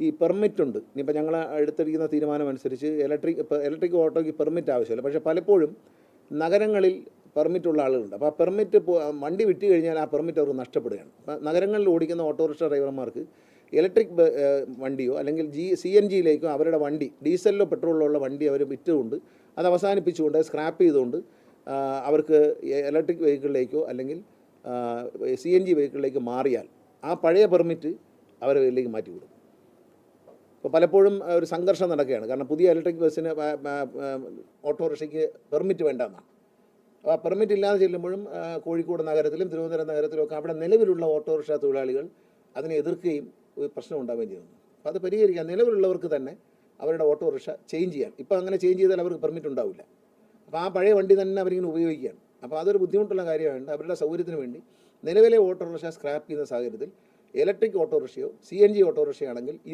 ഈ പെർമിറ്റ് ഉണ്ട്. ഇനിയിപ്പോൾ ഞങ്ങൾ എടുത്തിരിക്കുന്ന തീരുമാനം അനുസരിച്ച് ഇലക്ട്രിക് ഓട്ടോയ്ക്ക് പെർമിറ്റ് ആവശ്യമില്ല. പക്ഷേ പലപ്പോഴും നഗരങ്ങളിൽ പെർമിറ്റുള്ള ആളുകളുണ്ട്. അപ്പോൾ ആ പെർമിറ്റ് വണ്ടി വിറ്റ് കഴിഞ്ഞാൽ ആ പെർമിറ്റ് അവർക്ക് നഷ്ടപ്പെടുകയാണ്. അപ്പോൾ നഗരങ്ങളിൽ ഓടിക്കുന്ന ഓട്ടോറിക്ഷ ഡ്രൈവർമാർക്ക് ഇലക്ട്രിക് വണ്ടിയോ അല്ലെങ്കിൽ CNGയിലേക്കോ അവരുടെ വണ്ടി ഡീസലിലോ പെട്രോളിലോ ഉള്ള വണ്ടി അവർ വിറ്റുകൊണ്ട് അത് അവസാനിപ്പിച്ചുകൊണ്ട് സ്ക്രാപ്പ് ചെയ്തുകൊണ്ട് അവർക്ക് ഇലക്ട്രിക് വെഹിക്കിളിലേക്കോ അല്ലെങ്കിൽ CNG വെഹിക്കിളിലേക്ക് മാറിയാൽ ആ പഴയ പെർമിറ്റ് അവരെ കയ്യിലേക്ക് മാറ്റി കൊടുക്കും. അപ്പോൾ പലപ്പോഴും ഒരു സംഘർഷം നടക്കുകയാണ്. കാരണം പുതിയ ഇലക്ട്രിക് ബസ്സിന് ഓട്ടോറിക്ഷയ്ക്ക് പെർമിറ്റ് വേണ്ടെന്നാണ്. അപ്പോൾ ആ പെർമിറ്റ് ഇല്ലാതെ ചെല്ലുമ്പോഴും കോഴിക്കോട് നഗരത്തിലും തിരുവനന്തപുരം നഗരത്തിലും ഒക്കെ അവിടെ നിലവിലുള്ള ഓട്ടോറിക്ഷ തൊഴിലാളികൾ അതിനെ എതിർക്കുകയും ഒരു പ്രശ്നം ഉണ്ടാവുകയും ചെയ്യുന്നു. അപ്പോൾ അത് പരിഹരിക്കാൻ നിലവിലുള്ളവർക്ക് തന്നെ അവരുടെ ഓട്ടോറിക്ഷ ചേഞ്ച് ചെയ്യാൻ. ഇപ്പോൾ അങ്ങനെ ചേഞ്ച് ചെയ്താൽ അവർക്ക് പെർമിറ്റ് ഉണ്ടാവില്ല. അപ്പോൾ ആ പഴയ വണ്ടി തന്നെ അവരിങ്ങനെ ഉപയോഗിക്കുകയാണ്. അപ്പോൾ അതൊരു ബുദ്ധിമുട്ടുള്ള കാര്യമാണ്. അവരുടെ സൗകര്യത്തിന് വേണ്ടി നിലവിലെ ഓട്ടോറിക്ഷ സ്ക്രാപ്പ് ചെയ്യുന്ന സാഹചര്യത്തിൽ ഇലക്ട്രിക് ഓട്ടോറിക്ഷയോ CNG ഓട്ടോറിക്ഷയാണെങ്കിൽ